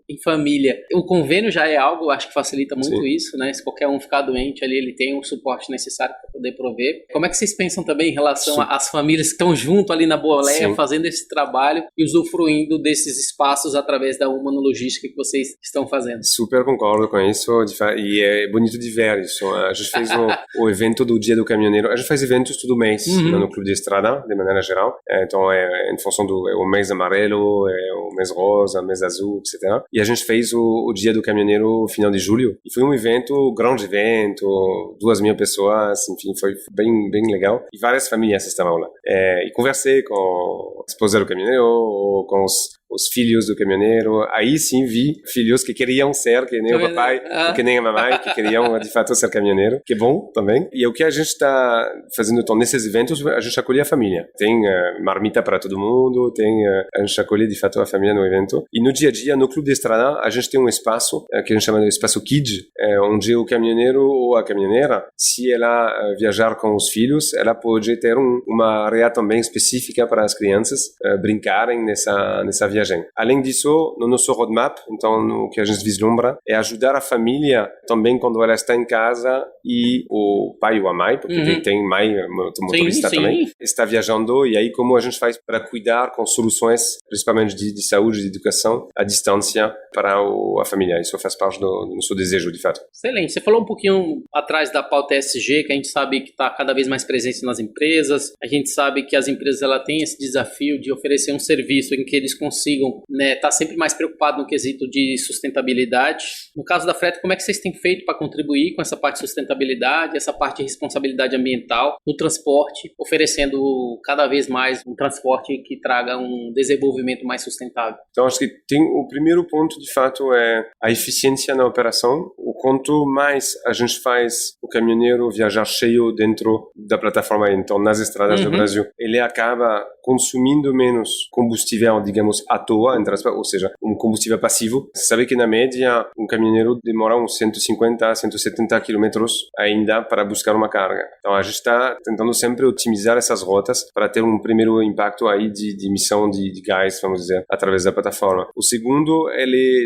em família. O convênio já é algo, acho que facilita muito Sim. isso, né? Se qualquer um ficar doente ali, ele tem o suporte necessário para poder prover. Como é que vocês pensam também em relação às famílias que estão junto ali na boleia, Sim. fazendo esse trabalho e usufruindo desses espaços através da humana logística que vocês estão fazendo? Super concordo com isso, e é bonito de ver isso. A gente fez o evento do Dia do Caminhoneiro, a gente faz eventos todo mês no Clube de Estrada, de maneira geral, então é em função do o mês amarelo, o mês rosa, o mês azul, etc. E a gente fez o Dia do Caminhoneiro no final de julho, e foi um grande evento, 2.000 pessoas, enfim, foi bem, bem legal, e várias famílias estavam lá. E conversei com a esposa do caminhoneiro, com os filhos do caminhoneiro. Aí sim vi filhos que queriam ser, que nem o papai, que nem a mamãe, que queriam de fato ser caminhoneiro, que é bom também. E o que a gente está fazendo então nesses eventos, a gente acolhe a família. Tem marmita para todo mundo, a gente acolhe de fato a família no evento. E no dia a dia, no Clube de Estrada, a gente tem um espaço que a gente chama de espaço Kids, onde o caminhoneiro ou a caminhoneira, se ela viajar com os filhos, ela pode ter uma área também específica para as crianças brincarem nessa viagem. Além disso, no nosso roadmap, então, o que a gente vislumbra é ajudar a família também quando ela está em casa e o pai ou a mãe, porque tem mãe, motorista também, está viajando, e aí como a gente faz para cuidar com soluções, principalmente de saúde, de educação, à distância para a família. Isso faz parte do nosso desejo, de fato. Excelente. Você falou um pouquinho atrás da pauta ESG, que a gente sabe que está cada vez mais presente nas empresas, a gente sabe que as empresas ela têm esse desafio de oferecer um serviço em que eles consigam tá sempre mais preocupado no quesito de sustentabilidade. No caso da frete, como é que vocês têm feito para contribuir com essa parte de sustentabilidade, essa parte de responsabilidade ambiental no transporte, oferecendo cada vez mais um transporte que traga um desenvolvimento mais sustentável? Então, acho que o primeiro ponto, de fato, é a eficiência na operação. O quanto mais a gente faz o caminhoneiro viajar cheio dentro da plataforma, então, nas estradas do Brasil, ele acaba consumindo menos combustível, digamos, à toa, ou seja, um combustível passivo. Você sabe que, na média, um caminhoneiro demora uns 150, 170 quilômetros ainda para buscar uma carga. Então, a gente está tentando sempre otimizar essas rotas para ter um primeiro impacto aí de emissão de gás, vamos dizer, através da plataforma. O segundo,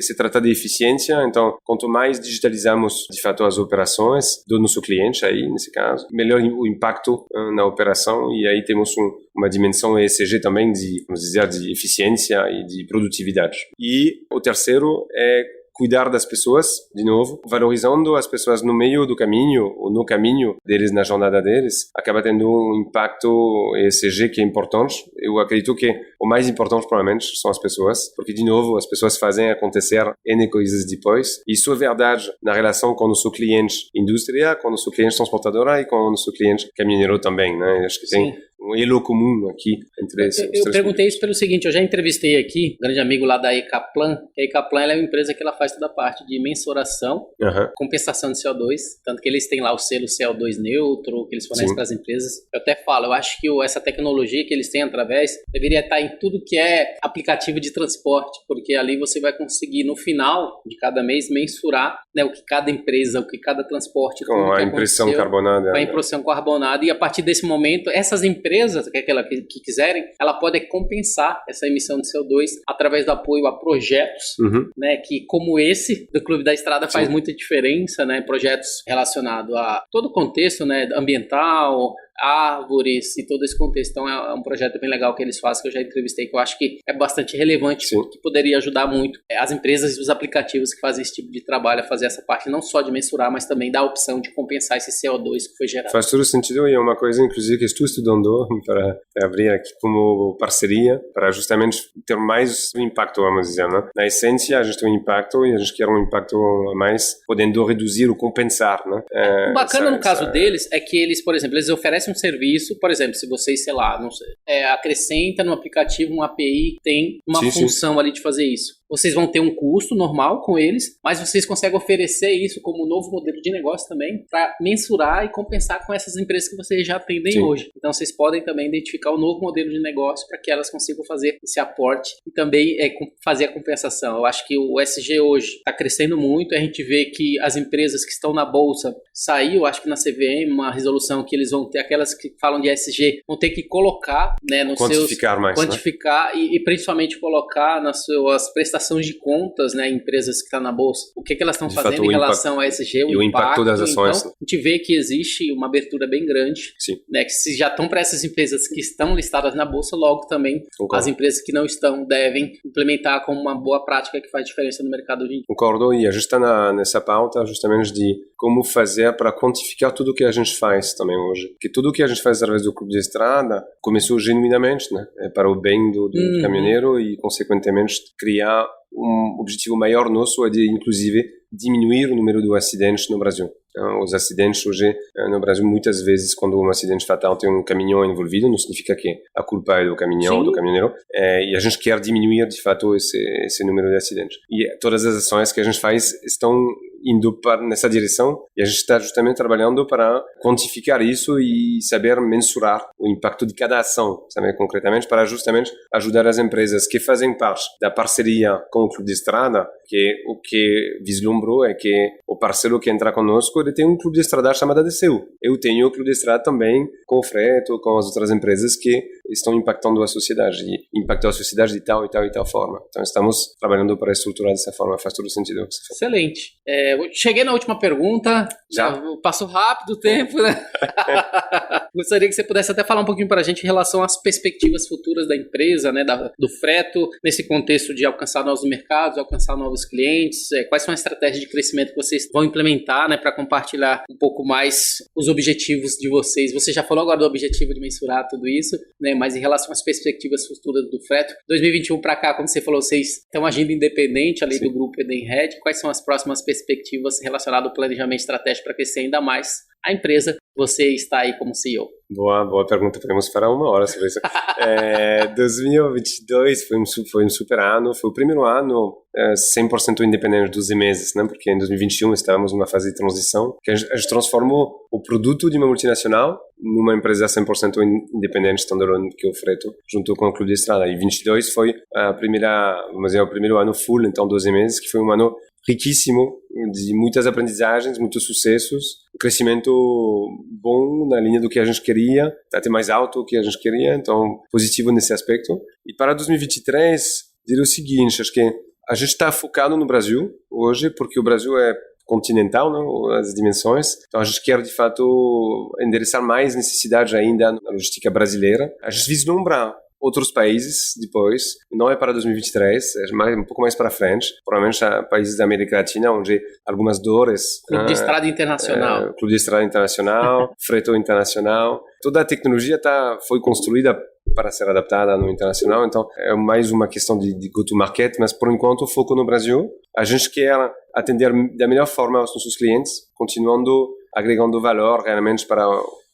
se trata de eficiência. Então, quanto mais digitalizamos, de fato, as operações do nosso cliente aí, nesse caso, melhor o impacto na operação, e aí temos uma dimensão ESG também vamos dizer, de eficiência e de produtividade. E o terceiro é cuidar das pessoas, de novo, valorizando as pessoas no meio do caminho, ou no caminho deles, na jornada deles, acaba tendo um impacto ESG que é importante. Eu acredito que o mais importante, provavelmente, são as pessoas, porque, de novo, as pessoas fazem acontecer N coisas depois. E isso é verdade na relação com o nosso cliente indústria, com o nosso cliente transportadora e com o nosso cliente caminhoneiro também, né? Acho que tem um elo comum aqui entre esses. Eu perguntei isso pelo seguinte, eu já entrevistei aqui um grande amigo lá da Ecaplan, que a Ecaplan ela é uma empresa que ela faz toda a parte de mensuração, compensação de CO2, tanto que eles têm lá o selo CO2 neutro, que eles fornecem para as empresas. Eu até falo, eu acho que essa tecnologia que eles têm através deveria estar em tudo que é aplicativo de transporte, porque ali você vai conseguir, no final de cada mês, mensurar, né, o que cada empresa, o que cada transporte... Com a impressão carbonada. Com a impressão carbonada, e a partir desse momento, essas empresas, que quiserem, ela pode compensar essa emissão de CO2 através do apoio a projetos, né, que como esse do Clube da Estrada faz muita diferença, né, projetos relacionados a todo o contexto, né, ambiental, árvores e todo esse contexto. Então é um projeto bem legal que eles fazem, que eu já entrevistei, que eu acho que é bastante relevante, que poderia ajudar muito as empresas e os aplicativos que fazem esse tipo de trabalho a fazer essa parte não só de mensurar, mas também da opção de compensar esse CO2 que foi gerado. Faz todo sentido, e é uma coisa inclusive que estou estudando para abrir aqui como parceria, para justamente ter mais impacto, vamos dizer, né? Na essência a gente tem um impacto e a gente quer um impacto a mais, podendo reduzir ou compensar, né? O bacana no caso deles é que eles, por exemplo, eles oferecem oferece um serviço, por exemplo, se vocês, sei lá, não sei, acrescenta no aplicativo uma API que tem uma função ali de fazer isso. Vocês vão ter um custo normal com eles, mas vocês conseguem oferecer isso como um novo modelo de negócio também para mensurar e compensar com essas empresas que vocês já atendem hoje. Então, vocês podem também identificar um novo modelo de negócio para que elas consigam fazer esse aporte e também fazer a compensação. Eu acho que o ESG hoje está crescendo muito. A gente vê que as empresas que estão na bolsa saiu, acho que na CVM, uma resolução que eles vão ter, aquelas que falam de ESG, vão ter que colocar, né, nos quantificar e principalmente colocar nas suas prestações de contas, né, empresas que estão na bolsa, o que elas estão fazendo em relação a ESG, o impacto das ações. Então, a gente vê que existe uma abertura bem grande, né, que se já estão para essas empresas que estão listadas na bolsa, logo também as empresas que não estão devem implementar como uma boa prática que faz diferença no mercado hoje em dia. Concordo, e a gente está nessa pauta justamente de como fazer para quantificar tudo o que a gente faz também hoje. Porque tudo o que a gente faz através do Clube de Estrada começou genuinamente, né, para o bem do caminhoneiro e, consequentemente, criar um objetivo maior nosso é de, inclusive, diminuir o número de acidentes no Brasil. Então, os acidentes hoje no Brasil, muitas vezes, quando um acidente fatal tem um caminhão envolvido, não significa que a culpa é do caminhão ou do caminhoneiro, e a gente quer diminuir, de fato, esse número de acidentes. E todas as ações que a gente faz estão indo nessa direção, e a gente está justamente trabalhando para quantificar isso e saber mensurar o impacto de cada ação, sabe, concretamente, para justamente ajudar as empresas que fazem parte da parceria com o Clube de Estrada, que o que vislumbrou é que o parceiro que entra conosco, ele tem um Clube de Estrada chamado DCU. Eu tenho o Clube de Estrada também com o Freto, com as outras empresas que estão impactando a sociedade, e impactam a sociedade de tal e tal e tal forma. Então, estamos trabalhando para estruturar dessa forma, faz todo sentido. Excelente. Cheguei na última pergunta, já passou rápido o tempo, né? Gostaria que você pudesse até falar um pouquinho para a gente em relação às perspectivas futuras da empresa, né, do Freto, nesse contexto de alcançar novos mercados, alcançar novos clientes, quais são as estratégias de crescimento que vocês vão implementar, né, para compartilhar um pouco mais os objetivos de vocês. Você já falou agora do objetivo de mensurar tudo isso, né, mas em relação às perspectivas futuras do Freto, 2021 para cá, como você falou, vocês estão agindo independente ali do grupo Edenred. Quais são as próximas perspectivas relacionadas ao planejamento estratégico para crescer ainda mais a empresa? Você está aí como CEO. Boa pergunta, podemos falar 1 hora sobre isso. 2022 foi um super ano, foi o primeiro ano 100% independente, 12 meses, né? Porque em 2021 estávamos numa fase de transição, que a gente transformou o produto de uma multinacional numa empresa 100% independente, standalone, que é o Freto, junto com o Clube de Estrada. E 2022 foi o primeiro ano full, então 12 meses, que foi um ano riquíssimo, de muitas aprendizagens, muitos sucessos, um crescimento bom na linha do que a gente queria, até mais alto do que a gente queria, então positivo nesse aspecto. E para 2023, diria o seguinte, acho que a gente está focado no Brasil hoje, porque o Brasil é continental, né, as dimensões, então a gente quer de fato endereçar mais necessidade ainda na logística brasileira. A gente vislumbra outros países depois, não é para 2023, é um pouco mais para frente, provavelmente países da América Latina, onde algumas dores... Clube de Estrada Internacional. Clube de Estrada Internacional, Freto Internacional, toda a tecnologia foi construída para ser adaptada no internacional, então é mais uma questão de go-to-market, mas por enquanto foco no Brasil. A gente quer atender da melhor forma aos nossos clientes, continuando agregando valor realmente para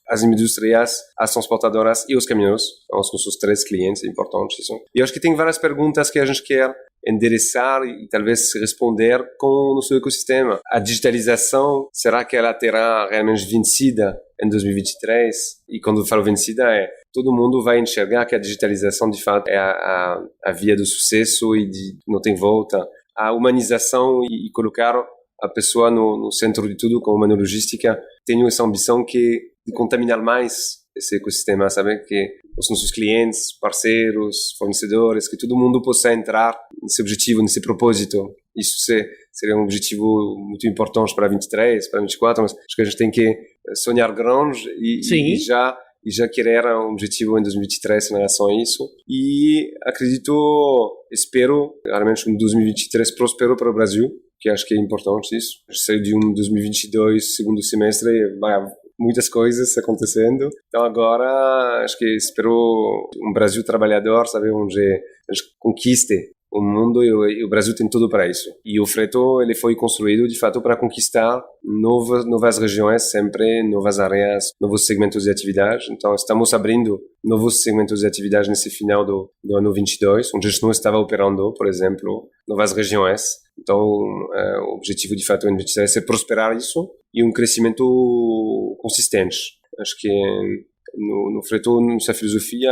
as indústrias, as transportadoras e os caminhoneiros, são os nossos 3 clientes importantes. E acho que tem várias perguntas que a gente quer endereçar e talvez responder com o nosso ecossistema. A digitalização, será que ela terá realmente vencida em 2023? E quando eu falo vencida, todo mundo vai enxergar que a digitalização de fato é a via do sucesso e não tem volta. A humanização e colocar a pessoa no centro de tudo, como uma logística, tenho essa ambição de contaminar mais esse ecossistema, sabe? Que os nossos clientes, parceiros, fornecedores, que todo mundo possa entrar nesse objetivo, nesse propósito. Isso seria um objetivo muito importante para 23, para 24, mas acho que a gente tem que sonhar grande e já querer um objetivo em 2023 em relação a isso. E espero, realmente, um 2023 próspero para o Brasil, que acho que é importante isso. A gente saiu de um 2022, segundo semestre, muitas coisas acontecendo. Então agora, acho que espero um Brasil trabalhador, sabe, onde a gente conquiste o mundo e o Brasil tem tudo para isso. E o Freto, ele foi construído, de fato, para conquistar novas regiões, sempre novas áreas, novos segmentos de atividade. Então, estamos abrindo novos segmentos de atividade nesse final do ano 22, onde a gente não estava operando, por exemplo, novas regiões. Então, o objetivo, de fato, é ser prosperar isso e um crescimento consistente. Acho que no Freto, nossa filosofia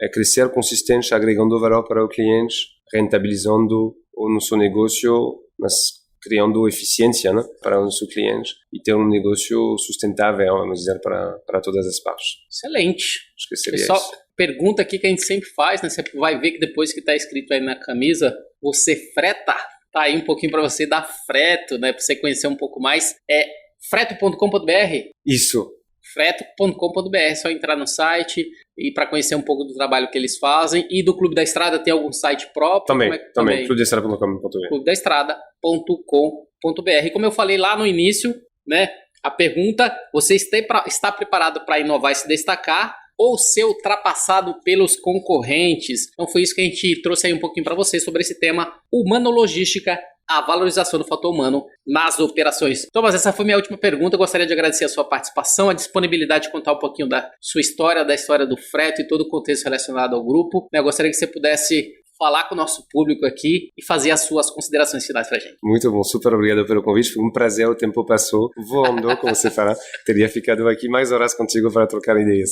é crescer consistente, agregando valor para o cliente, rentabilizando o nosso negócio, mas criando eficiência, né, para o nosso cliente e ter um negócio sustentável, vamos dizer, para todas as partes. Excelente. Acho que seria Pessoal, isso. pergunta aqui que a gente sempre faz, né? Você vai ver que depois que está escrito aí na camisa, você freta, tá aí um pouquinho para você dar freto, né? Para você conhecer um pouco mais. É freto.com.br? Isso. freto.com.br, é só entrar no site e para conhecer um pouco do trabalho que eles fazem. E do Clube da Estrada tem algum site próprio? Também. clubedestrada.com.br. clubedaestrada.com.br. Como eu falei lá no início, né, a pergunta, você está preparado para inovar e se destacar ou ser ultrapassado pelos concorrentes? Então foi isso que a gente trouxe aí um pouquinho para você sobre esse tema, humanologística, a valorização do fator humano nas operações. Thomas, essa foi minha última pergunta. Eu gostaria de agradecer a sua participação, a disponibilidade de contar um pouquinho da sua história, da história do Freto e todo o contexto relacionado ao grupo. Eu gostaria que você pudesse falar com o nosso público aqui e fazer as suas considerações finais pra gente. Muito bom, super obrigado pelo convite, foi um prazer, o tempo passou voando, como você fala, teria ficado aqui mais horas contigo para trocar ideias.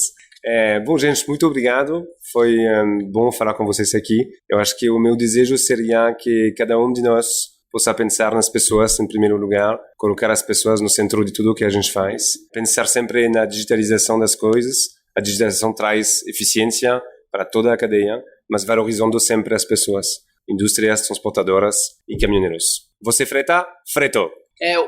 Bom, gente, muito obrigado, foi bom falar com vocês aqui. Eu acho que o meu desejo seria que cada um de nós possa pensar nas pessoas em primeiro lugar, colocar as pessoas no centro de tudo que a gente faz, pensar sempre na digitalização das coisas. A digitalização traz eficiência para toda a cadeia, mas valorizando sempre as pessoas, indústrias, transportadoras e caminhoneiros. Você freta? Freto!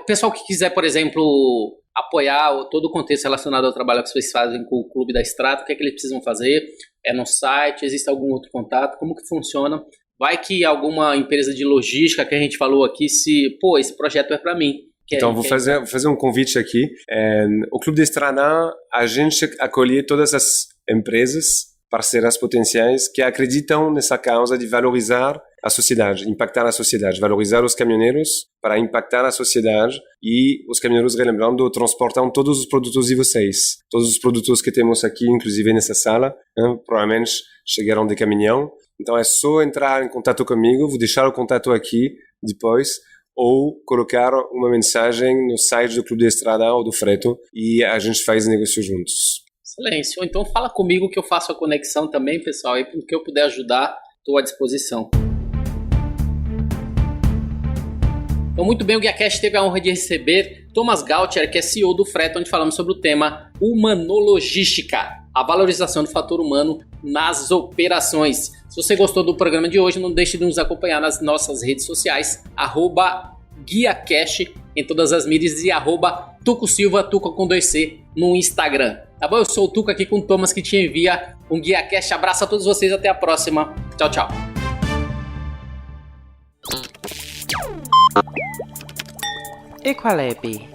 O pessoal que quiser, por exemplo, apoiar todo o contexto relacionado ao trabalho que vocês fazem com o Clube da Estrada, o que é que eles precisam fazer? É no site? Existe algum outro contato? Como que funciona? Vai que alguma empresa de logística que a gente falou aqui, esse projeto é para mim. Então, vou fazer um convite aqui. O Clube da Estrada, a gente acolhe todas as empresas, parceiras potenciais, que acreditam nessa causa de valorizar a sociedade, impactar a sociedade, valorizar os caminhoneiros para impactar a sociedade e os caminhoneiros, relembrando, transportam todos os produtos de vocês. Todos os produtos que temos aqui, inclusive nessa sala, provavelmente chegaram de caminhão. Então é só entrar em contato comigo, vou deixar o contato aqui depois, ou colocar uma mensagem no site do Clube da Estrada ou do Freto e a gente faz negócio juntos. Excelente. Ou então fala comigo que eu faço a conexão também, pessoal, e porque eu puder ajudar, estou à disposição. Então, muito bem, o GuiaCast teve a honra de receber Thomas Gautier, que é CEO do Freto, onde falamos sobre o tema humanologística, a valorização do fator humano nas operações. Se você gostou do programa de hoje, não deixe de nos acompanhar nas nossas redes sociais, @GuiaCast em todas as mídias e @TucoSilva, Tuco com 2C, no Instagram. Tá bom? Eu sou o Tuco aqui com o Thomas que te envia um GuiaCast. Abraço a todos vocês, até a próxima. Tchau, tchau. Equalab.